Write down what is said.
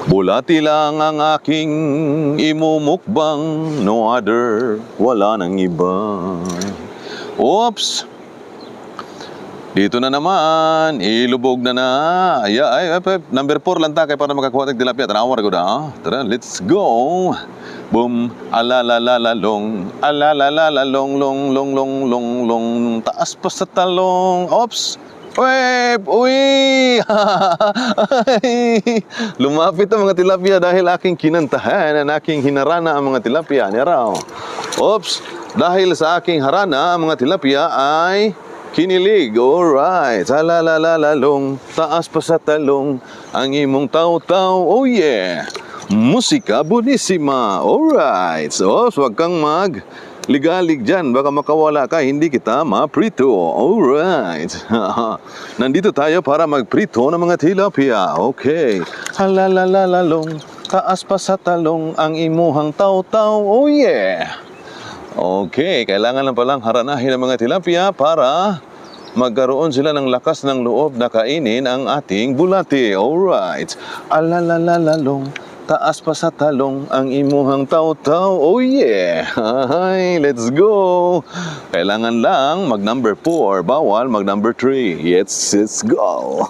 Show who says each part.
Speaker 1: Bulati lang ang aking imumukbang, no other, wala nang iba. Oops! Dito na naman, ilubog na. Number 4 lang ta, kaya para makakuha ng tilapia. Tanawa ko na. Tara, let's go! Boom, alalalalong, alalalalong, long, long, long, long, long, taas pa sa talong. Oops! Uy! Lumapit ang mga tilapia dahil aking kinantahan, ang aking hinarana ang mga tilapia. Naraw. Oops! Dahil sa aking harana, ang mga tilapia ay kinilig. Alright. Alalalalong, taas pa sa talong, ang imong taw-taw. Oh yeah! Musika bonissima. Alright. So, wag kang ligalig dyan, baka makawala ka, hindi kita maprito. Alright. Nandito tayo para magprito ng mga tilapia. Okay. Halalalalong, taas pa sa talong, ang imuhang taw-taw. Oh yeah. Okay, kailangan lang palang haranahin ang mga tilapia para magkaroon sila ng lakas ng loob na kainin ang ating bulati. Alright. Alalalalong, taas pa sa talong, ang imuhang taw-taw. Oh yeah! Ay, let's go! Kailangan lang mag number 4, bawal mag number 3. Let's go!